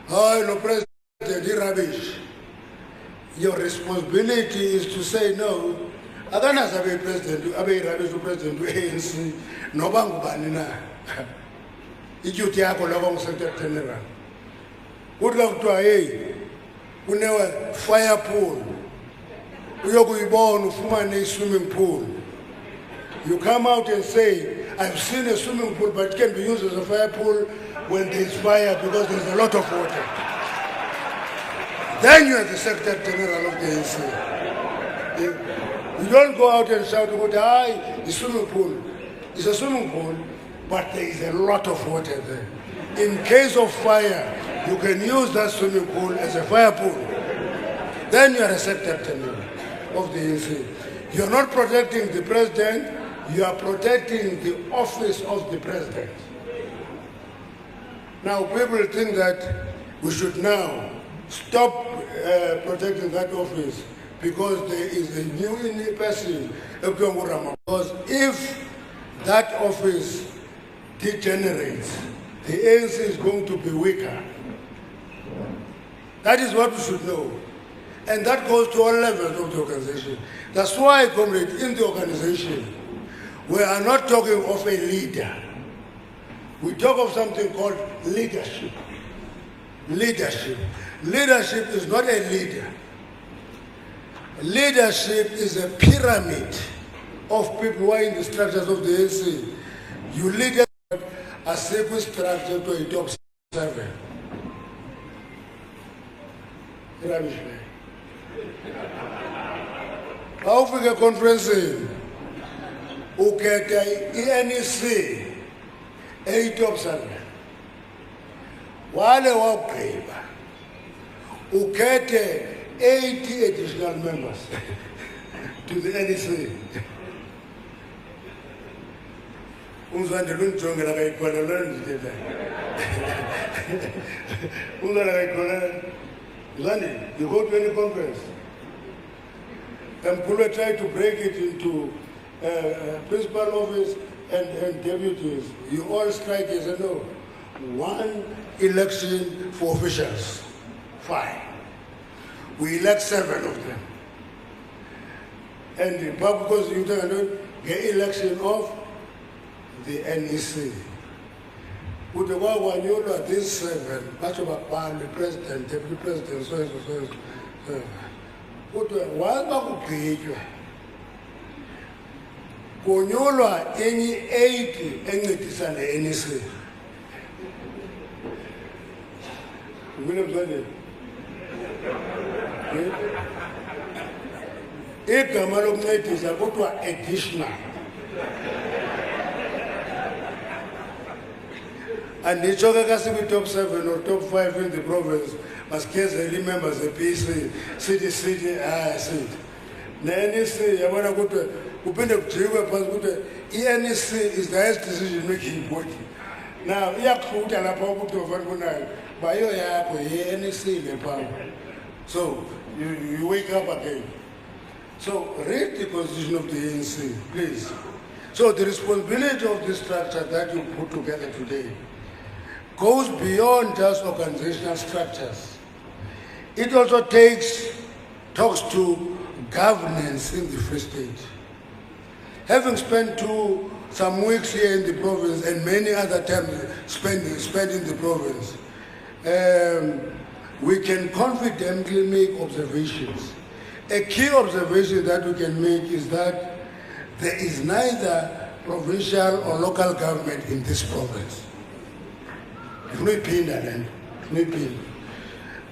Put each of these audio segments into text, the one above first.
Oh, no, President, you're rubbish. Your responsibility is to say no. Akanazi abe president, abe rubbish president ANC, noba ngubani na. Iduty yakho la Secretary General. Kuthi kuthiwa hey, kunewe fire pool. Uyokuyibona ufumane swimming pool. You come out and say, I've seen a swimming pool, but it can be used as a fire pool when there's fire because there's a lot of water. Then you are the Secretary General of the ANC. You don't go out and shout, "Hi, the swimming pool." It's a swimming pool, but there is a lot of water there. In case of fire, you can use that swimming pool as a fire pool. Then you are a Secretary General of the ANC. You are not protecting the president, you are protecting the office of the president. Now people think that we should now stop protecting that office because there is a new person, because if that office degenerates, the ANC is going to be weaker. That is what we should know. And that goes to all levels of the organization. That's why, comrade, in the organization, we are not talking of a leader. We talk of something called leadership. Leadership. Leadership is not a leader. Leadership is a pyramid of people who are in the structures of the ANC. You lead a simple structure to a top 7. Rubbish. Awufika conference ukhetha iNEC top 7 wale wagqiba ukhethe 80 additional members to the NEC. Umzandile unijongela kayikholela ndithetha. Umzandile kayikholela. Zandi, you go to any conference. Mbalula tried to break it into principal office and deputies. You all strike as a no. One election for officials. Fine. We elect 7 of them. And because you don't get election of the NEC. With the one you know these 7, much about the president, deputy president, so. Why bakugqitywa konyolwa enye 80 encedisa le-NEC. Igama lokuncedisa kuthiwa additional. Anditsho ke kasibi top 7 or top 5 in the province masikhezele members ze-PC sithi sithi. Ne-NEC yabona ukuthi kuphinde kujikwe phansi ukuthi i-NEC is the highest decision making body. Now iyakuhluta lapha ukuthi ovanikunayo bayo yakho ye-NEC le phambi. So you wake up again. So read the constitution of the ANC, please. So the responsibility of this structure that you put together today goes beyond just organizational structures. It also talks to governance in the Free State. Having spent some weeks here in the province and many other times spent in the province, we can confidently make observations. A key observation that we can make is that there is neither provincial or local government in this province.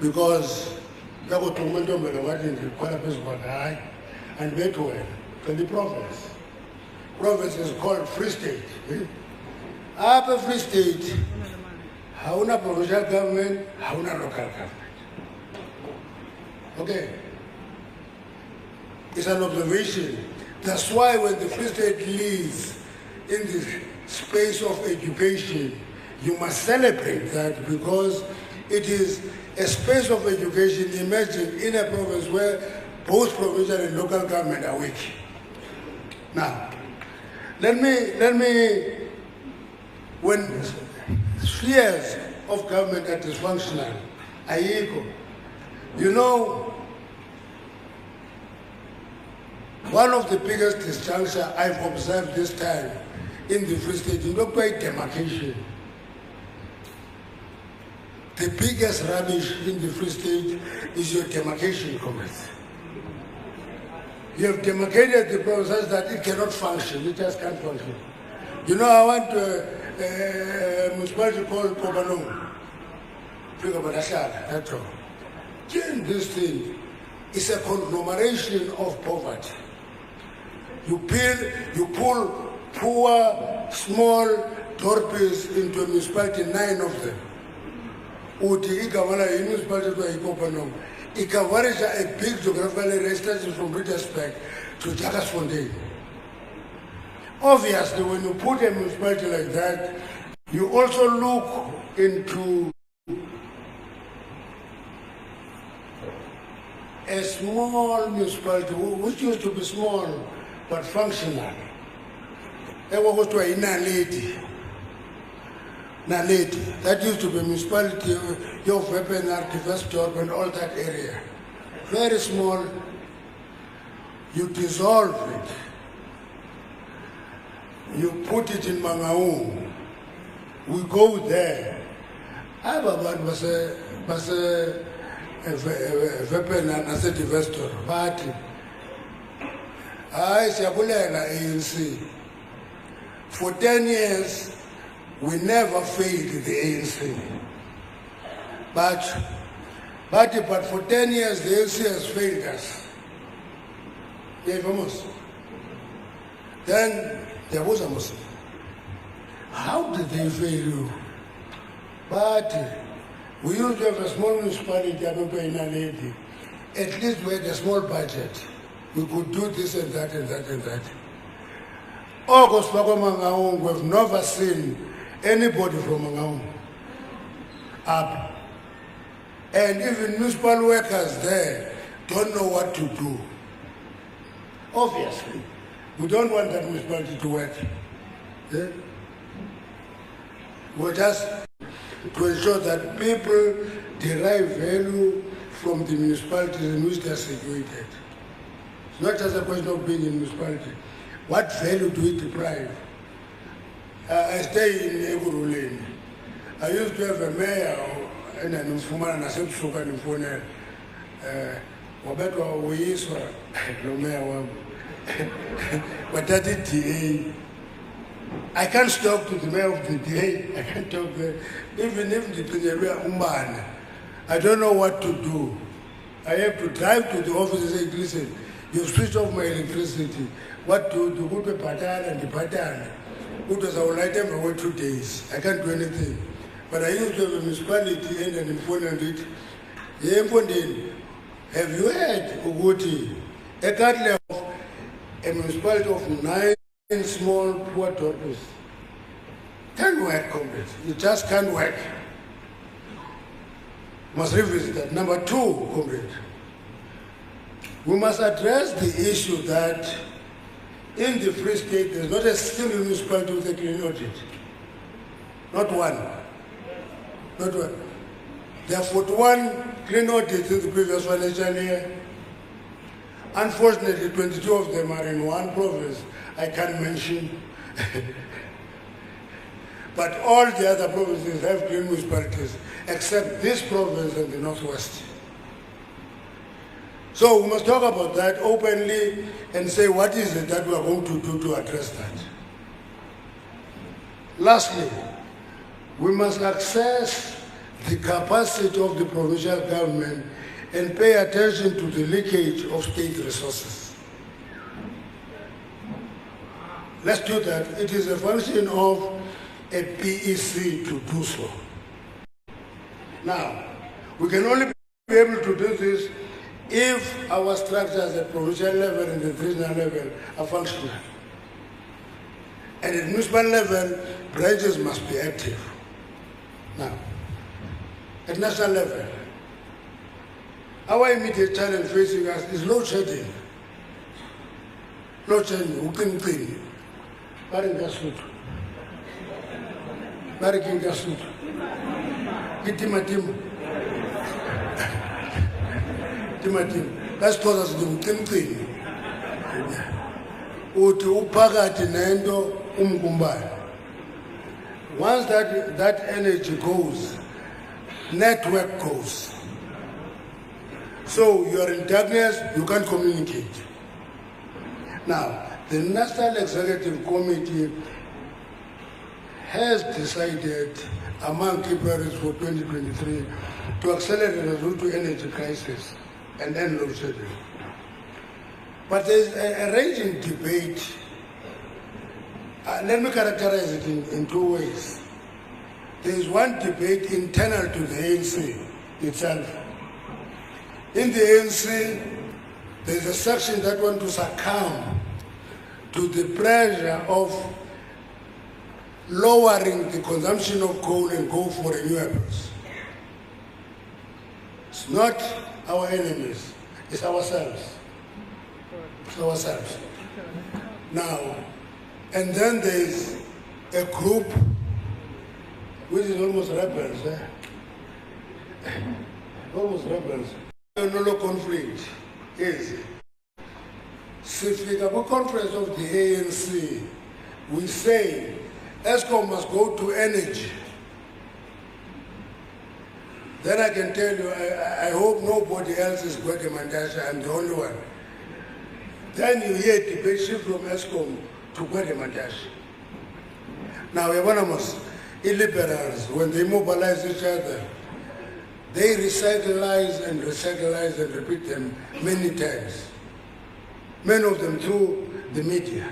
Because and the province. Province is called Free State. After Free State, hauna provincial government, hauna local government. Okay. It's an observation. That's why when the Free State leads in the space of education, you must celebrate that because it is a space of education emerging in a province where both provincial and local government are weak. Now, let me, when spheres of government are dysfunctional, Ayiko. You know, one of the biggest disjuncture I've observed this time in the Free State, you look by demarcation. The biggest rubbish in the Free State is your demarcation, comrades. You have demarcated the process that it cannot function, it just can't function. You know, I went to a municipality called Kobanong. That's all. This thing is a conglomeration of poverty. You pull poor, small torpes into a municipality, 9 of them. Uti Ikawala municipality to Ikopanong. Ikawarisha a big geographical area stretching from Petersburg to Jagasfontein. Obviously, when you put a municipality like that, you also look into a small municipality, which used to be small but functional. There was to a Naledi. That used to be a municipality of weapon, Artivestor, and all that area. Very small. You dissolve it. You put it in Mangaung. We go there. Ababad was a weapon and Artivestor. But I Shabulela ANC. For 10 years, we never failed the ANC. But for 10 years, the ANC has failed us. Yeah, famous. Then there was a Muslim. How did they fail you? But we used to have a small municipality in Naledi. At least we had a small budget. We could do this and that and that and that. August Mangaung, we've never seen anybody from Mangaung up. And even municipal workers there don't know what to do. Obviously, we don't want that municipality to work. Yeah? We're just to ensure that people derive value from the municipalities in which they're situated. It's not just a question of being in municipality. What value do we deprive? I stay in Eguruleni. I used to have a mayor and an informant and a subsuka in Fune. Wabetwa Uyiswa, no mayor. But that is DA. I can't talk to the mayor of the DA. I can't talk there. Even if the Pinyabia Umban, I don't know what to do. I have to drive to the office and say, listen, you've switched off my electricity. What to do? Go to Patan and the Patan. Who does our light them for 2 days? I can't do anything. But I used to have a municipality and an important it. Have you heard Uguti? A country of a municipality of 9 small poor daughters. Can't work, comrades. It just can't work. Must revisit that. Number 2, comrade. We must address the issue that in the Free State, there's not a single municipality with a clean audit. Not one. Not one. There are 41 clean audits in the previous financial year. Unfortunately, 22 of them are in one province. I can't mention. But all the other provinces have clean municipalities, except this province and the Northwest. So we must talk about that openly and say what is it that we are going to do to address that. Lastly, we must access the capacity of the provincial government and pay attention to the leakage of state resources. Let's do that. It is a function of a PEC to do so. Now, we can only be able to do this if our structures at provincial level and at regional level are functional. And at municipal level, branches must be active. Now, at national level, our immediate challenge facing us is load shedding. Load shedding, uqiniqini. Baringasutu. Barikingasuthu. Kitimatima. Timothy, that's cause us to do uthi uphakathi nento umkumbane. Once that energy goes, network goes. So you're in darkness, you can't communicate. Now, the National Executive Committee has decided among key priorities for 2023 to accelerate the route to energy crisis and end load shedding. But there's a raging debate. Let me characterize it in two ways. There is one debate internal to the ANC itself. In the ANC, there is a section that wants to succumb to the pressure of lowering the consumption of coal and go for renewables. It's not our enemies, it's ourselves. It's ourselves. Now, and then there's a group which is almost rebels. Almost rebels. No conflict is. Sifika conference of the ANC, we say ESCOM must go to energy. Then I can tell you, I hope nobody else is Gwede Mantashe, I'm the only one. Then you hear debate shift from ESCOM to Gwede Mantashe. Now, economists, illiberals, when they mobilize each other, they recycleize and repeat them many times. Many of them through the media.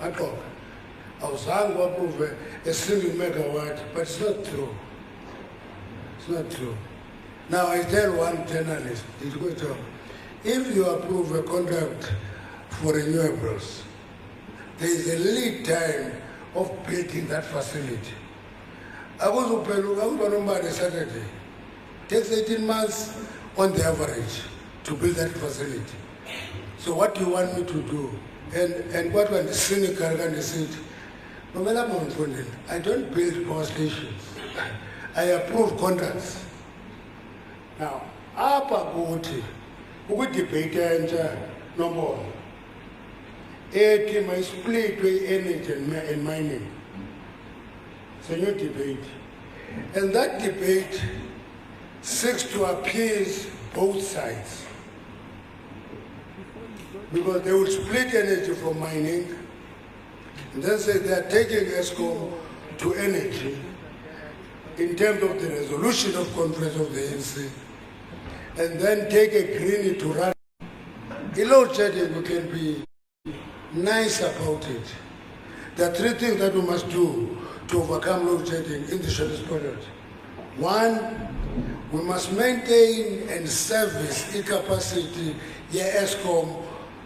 I talk. I was hung up over a single megawatt, but it's not true. It's not true. Now I tell one journalist, he's going to, if you approve a contract for renewables, there is a lead time of building that facility. I was on Saturday. Takes 18 months on the average to build that facility. So what do you want me to do? And what when the cynical and said, I don't build power stations. I approve contracts. Now, apa kuti, we debate number one. My split with energy and mining. It's a new debate. And that debate seeks to appease both sides. Because they will split energy from mining, and then say they are taking ESCOM to energy in terms of the resolution of conference of the ANC, and then take a green to run. In load shedding, we can be nice about it. There are three things that we must do to overcome load shedding in the shortest period. One, we must maintain and service the capacity, ESCOM,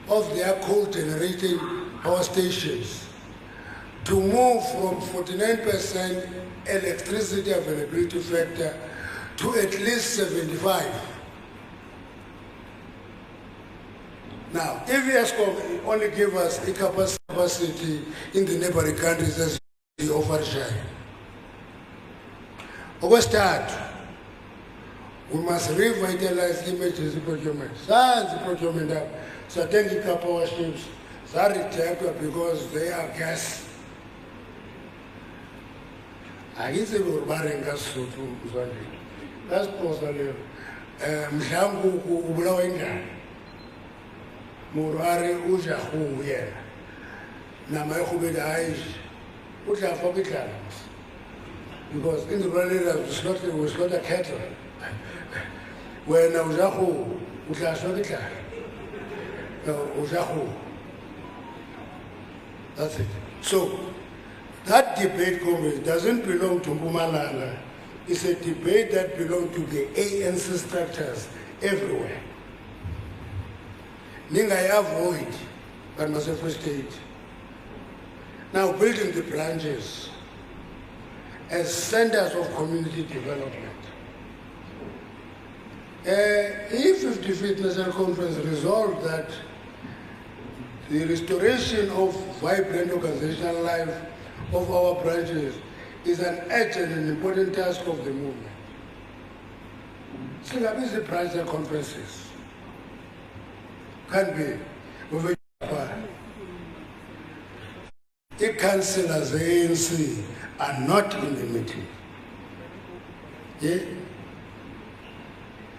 of their coal-generating power stations to move from 49% electricity availability factor to at least 75. Now, if ESCOM only give us a capacity in the neighboring countries as the overshare, we start. We must revitalize emergency procurement. Science procurement up. So taking power ships are rejected because they are gas. I guess they were buying gas to Zandi. That's possible. Mjangu Ublawenga. Murari Uja who here. Namayhubid Aish. Uja Fobika. Because in the valley was not a cattle. When Ujahu Uja Sobika. That's it. So that debate doesn't belong to Mpumalanga. It's a debate that belongs to the ANC structures everywhere. Ningai avoid, but must first state. Now building the branches as centers of community development. If 55th National Conference resolved that the restoration of vibrant organizational life of our branches is an urgent and important task of the movement. So that is the branch conferences. Can't be. The councillors ANC are not in the meeting. Yeah?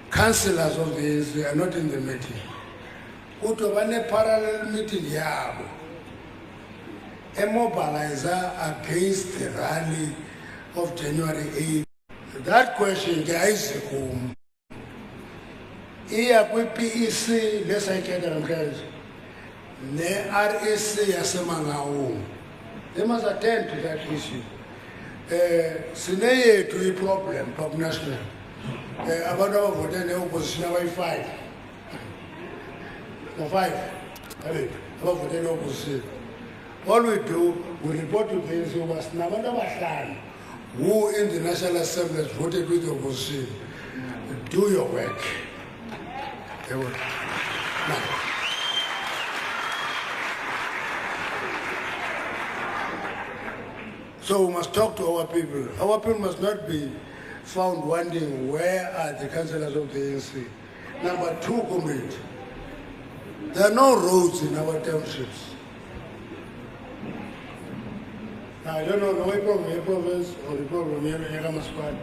Councillors of the ANC are not in the meeting. Utobane parallel meeting yabo. A mobilizer against the rally of January 8th. That question, guys, iya kwi-PEC lesayithetha namhlanje ne-RSC yasemangaung, they must attend to that issue. Sineyethu i-problem pap national. Abantu abavote ne-opposition abayi-5 no-5 abavote ne-opposition. All we do, we report to the ANC uba sinabantu abahlanu who in the National Assembly has voted with the opposition. Do your work. Now, so we must talk to our people. Our people must not be found wondering where are the councillors of the ANC. Number 2, comrade, there are no roads in our townships. Now, I don't know the way problem here province or the problem here in Ramasquad.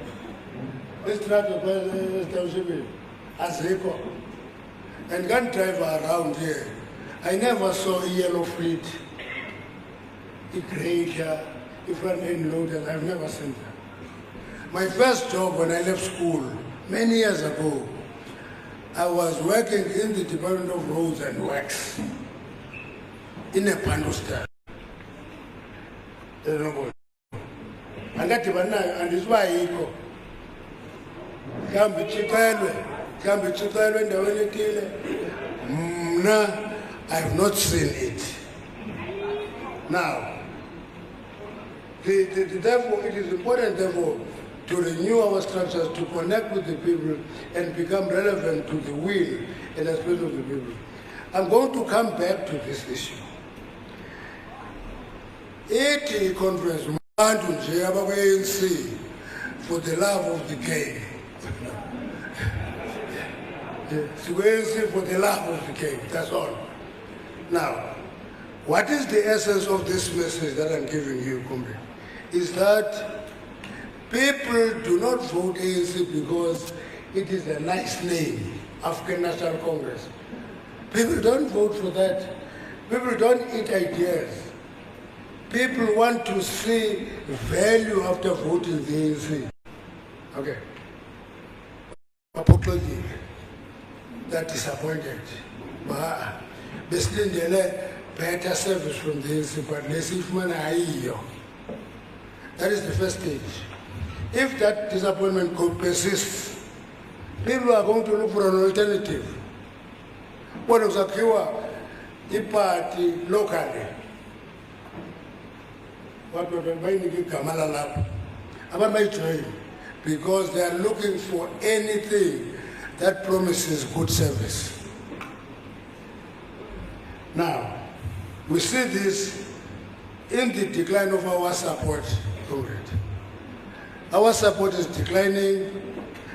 This track of this township as Rico. And gun driver around here, I never saw a yellow fleet, a grader, a front-end loader. I've never seen that. My first job when I left school, many years ago, I was working in the Department of Roads and Works in a Pandostar. And it's why I go. I have not seen it. Now, therefore, it is important, therefore, to renew our structures, to connect with the people, and become relevant to the will and aspiration of the people. I'm going to come back to this issue. At conference, for the love of the game. For the love of the game, that's all. Now, what is the essence of this message that I'm giving you, comrade? Is that people do not vote ANC because it is a nice name, African National Congress. People don't vote for that. People don't eat ideas. People want to see value after voting the ANC. Okay. Apology. That disappointed. But better service from the ANC, but that is the first stage. If that disappointment could persist, people are going to look for an alternative. What was a the party locally? What was the because they are looking for anything that promises good service. Now, we see this in the decline of our support, comrade. Our support is declining,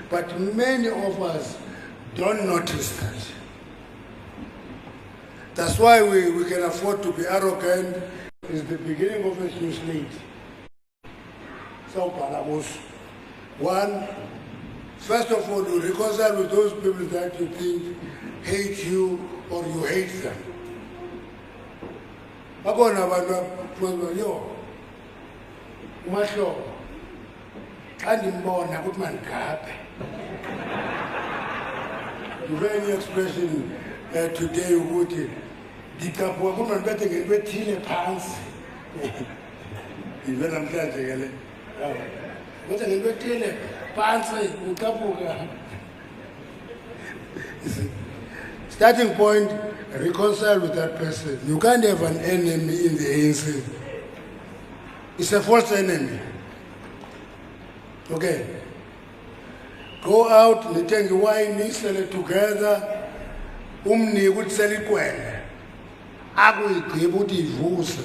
but many of us don't notice that. That's why we can afford to be arrogant. It's the beginning of a huge need. So, one, first of all, you reconcile with those people that you think hate you or you hate them. You very expression today would dikapo kuma mbete ngwe thile phansi ivela mhlanje ngale ngoba ngwe thile phansi ukapuka. Starting point, reconcile with that person. You can't have an enemy in the ANC. It's a false enemy. Okay. Go out, nitenge wine, sell it together. Umni would sell it well. I will be able to divorce.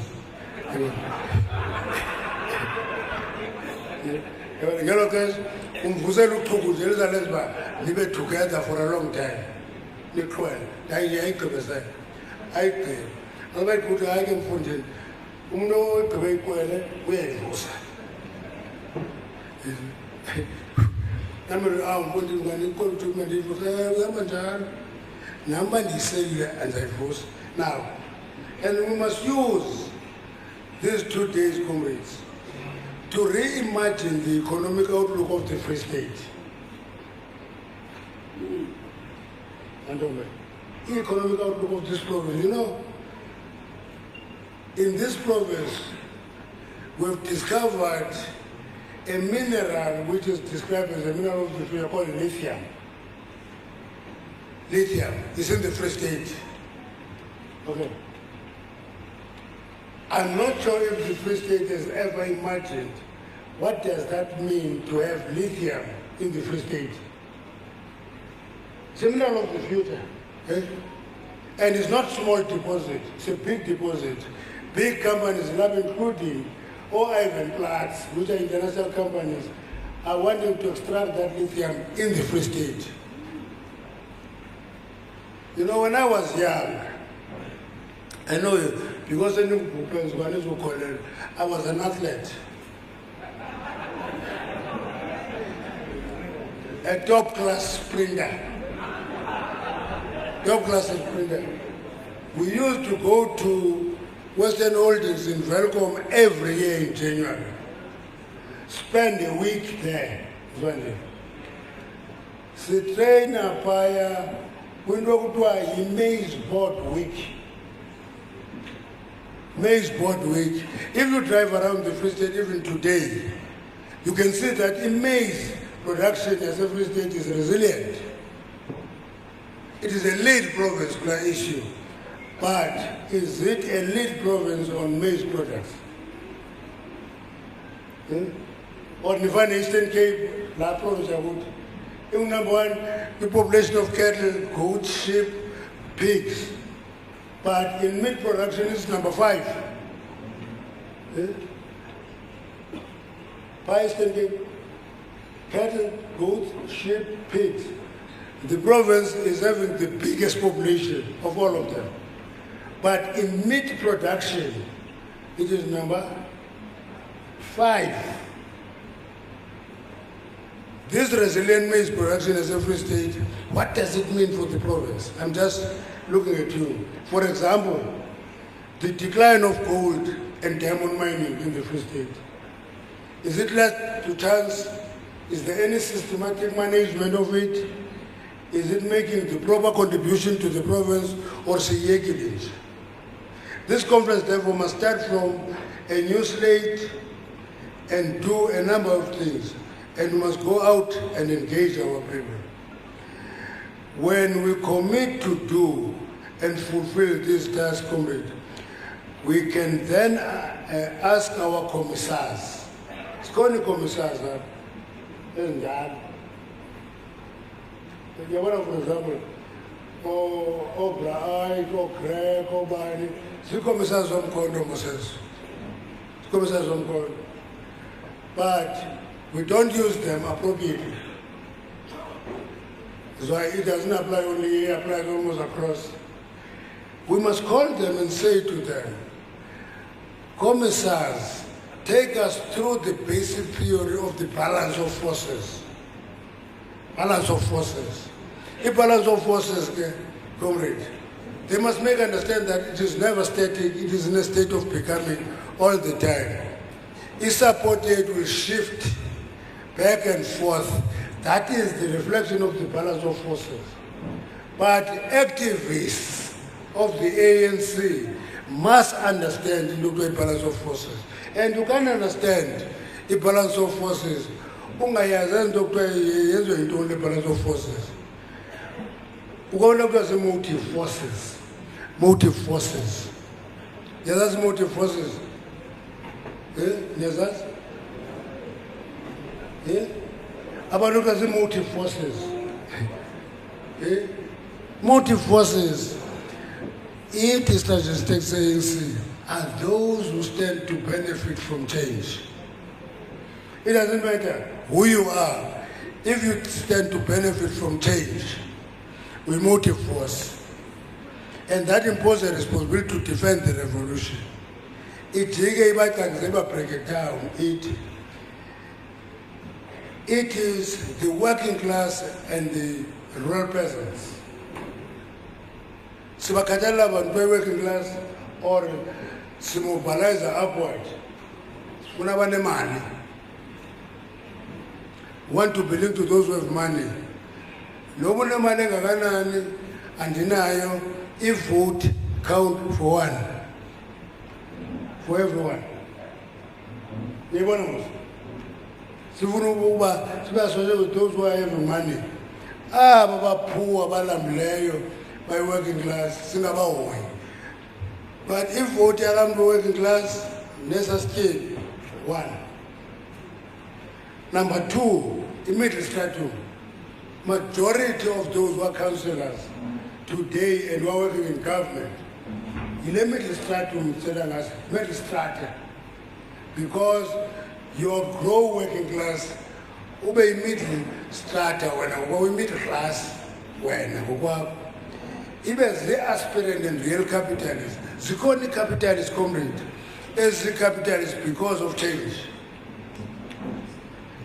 Live together for a long time. niqhwele ayigqibezela ayigqibe abathi ukuthi hayi ke mfundini umuntu ogqibe ikwele uyayivusa nami mfundini ngani ikwele ukuthi uma ndiyivusa uhamba njalo nami bandiyiselile andizayivusa now. And we must use these 2 days, comrades, to reimagine the economic outlook of the Free State. And the economic outlook of this province, you know, in this province, we've discovered a mineral which is described as a mineral of the future called lithium. Lithium is in the Free State. Okay. I'm not sure if the Free State has ever imagined what does that mean to have lithium in the Free State. Similar of the future. Eh? And it's not small deposit, it's a big deposit. Big companies, now including Ivan Platts, which are international companies, are wanting to extract that lithium in the Free State. You know, when I was young, I know because I was an athlete. A top-class sprinter. Top-class sprinter. We used to go to Western Holdings in Velcom every year in January. Spend a week there. The train apaya, we go to a maize board week. Maize board week. If you drive around the Free State even today, you can see that in maize production as a Free State is resilient. It is a lead province issue, but is it a lead province on maize products? Or Nivana Eastern Cape, La province of wood. Number one, the population of cattle, goats, sheep, pigs. But in meat production, it's number 5. Cattle, goats, sheep, pigs. The province is having the biggest population of all of them. But in meat production, it is number 5. This resilient maize production as a Free State, what does it mean for the province? I'm just looking at you. For example, the decline of gold and diamond mining in the Free State. Is it left to chance? Is there any systematic management of it? Is it making the proper contribution to the province or say This conference therefore must start from a new slate and do a number of things. And we must go out and engage our people. When we commit to do and fulfill this task, comrade, we can then ask our commissars. It's called commissars, and that. For example, Bright, Greg, Barney, the commissars on condoms. Commissars on call. But we don't use them appropriately. That's why it doesn't apply only here, it applies almost across. We must call them and say to them, commissars, take us through the basic theory of the balance of forces. Balance of forces. The balance of forces, comrade, they must make understand that it is never static, it is in a state of becoming all the time. It's supported will shift back and forth. That is the reflection of the balance of forces. But activists of the ANC must understand the balance of forces. And you can understand the balance of forces. The balance of forces. We're going to motive forces. Motive forces. Yes, that's motive forces. Yes, that's. About look at the motive forces. Motive forces, it is statistics ANC, are those who stand to benefit from change. It doesn't matter who you are, if you stand to benefit from change. we motive force. And that imposes a responsibility to defend the revolution. It break it down. It is the working class and the rural peasants. Sibakatala abantu working class or simobilize upward. Money. Want to belong to those who have money. No one money and denial if vote count for one. For everyone. Especially with those who have money. Baba poor, balamleyo, by working class, Singapore. But if vote around the working class, necessary one. Number two, the middle stratum. Majority of those who are councillors today and who are working in government, in the middle stratum, middle strata, because you grow working class, ube middle strata when middle class when even the aspirant and real capitalists, the only capitalist comrade is the capitalist because of change.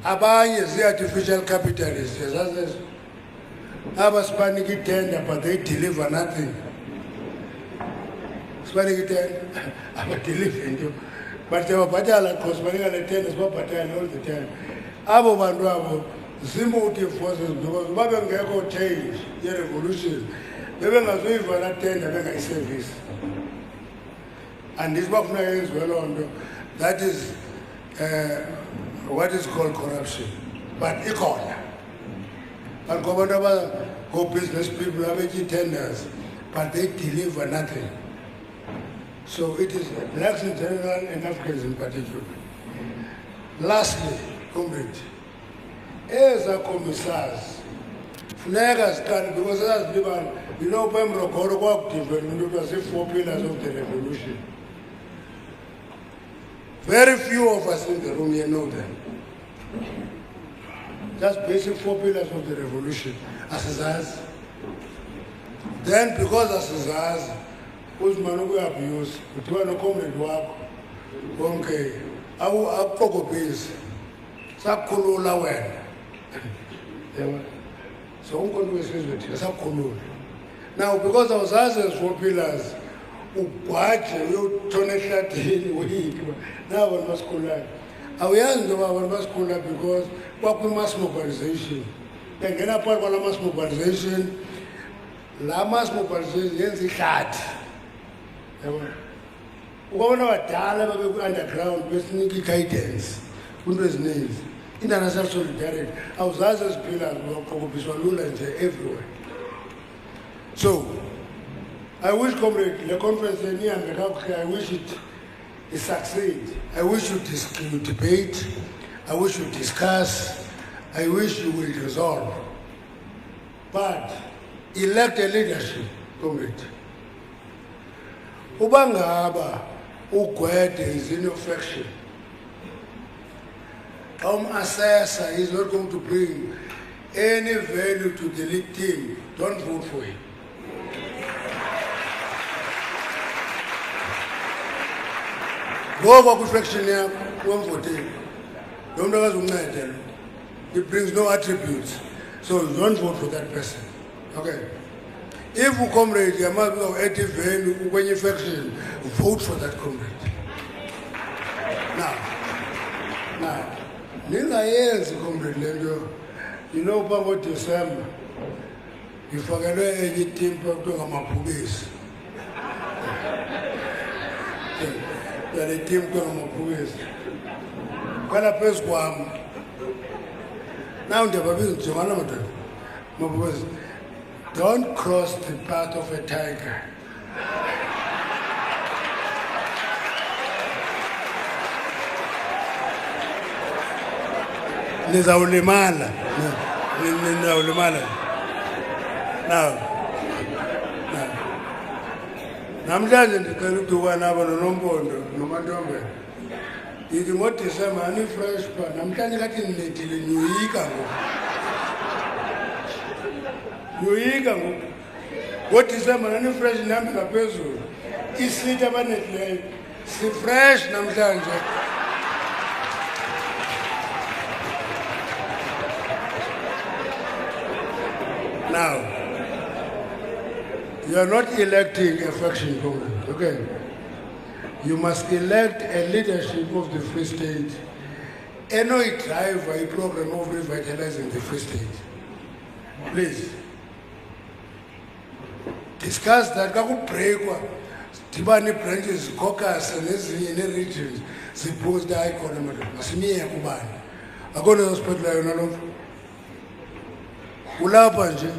Abanye is the artificial capitalists, Spanish tender, but they deliver nothing. Spanish tender, but deliver. But they were battle because Spanish tenders were battle all the time. Abo Banduabo, the motive forces because Babangako change the revolution. They were not doing for that tender, then I service. And this work now is well on. That is what is called corruption, but equal. And go business people have tenders, but they deliver nothing. So it is blacks in general and Africans in particular. Lastly, comrade, as a commissars, because you know, it was the 4 pillars of the revolution. Very few of us in the room here know them. Just basic 4 pillars of the revolution. Asazaz. Then, because Asazaz, whose manugu abuse, which one of comrade work, okay, I will cocoa beans, Sakulula when. So, I'm going to say Sakulula. Now, because Asazaz's 4 pillars, you turn it now one must call that. I one must call that because what we mass mobilization. Then get up on mass mobilization. La mass mobilization is the cat. One of our talent underground with sneaky guidance. Hundreds names. International solidarity. Our Zaza's pillars were Mbalula everywhere. So, I wish, comrade, the conference I wish it succeed. I wish you debate. I wish you discuss. I wish you will resolve. But elect a leadership, comrade. Ubangaba, Gwede is in your faction. Assessor is not going to bring any value to the lead team. Don't vote for him. Go over reflection here, one for ten. Don't know what it brings no attributes. So don't vote for that person. Okay. If you comrade, you must have active value when you faction, vote for that comrade. Now, Nina years, comrade, you know about December. You forget any team to my police. The team going to police. When I press one, now the baby don't cross the path of a tiger. Nizaulimala. Now. Namhlanje ndicela udukwana aba noNompondo noMantombe. Ndithi ngoDisemba ani-fresh pha namhlanje kathi ndinethile niyoyika ngoku. Luiga ngoku. What is the man fresh nambi ngaphezulu? Isita abanetleyo. Si fresh namhlanje. Now, you are not electing a faction, okay? You must elect a leadership of the Free State and not drive a program of revitalizing the Free State. Please. Discuss that. Tibani branches, caucus, and in regions, suppose the icon. Masimi Yakubani. I go to the hospital. Ulapha nje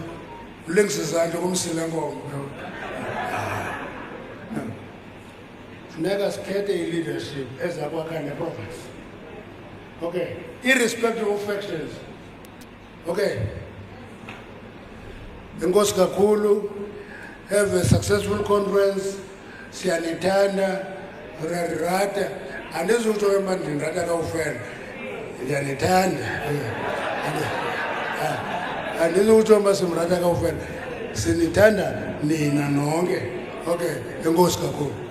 ulengisa izandla kumsila ngoma funeka sikhethe i-leadership ezakwakha ne-province, okay, irrespective of factions, okay. Enkosi kakhulu, have a successful conference. Siyanithanda, rarata andizutsho ema ndindirata kawufena ndiyanithanda andizutsho ema simrata kawufena sinithanda nina nonke, okay. Enkosi kakhulu.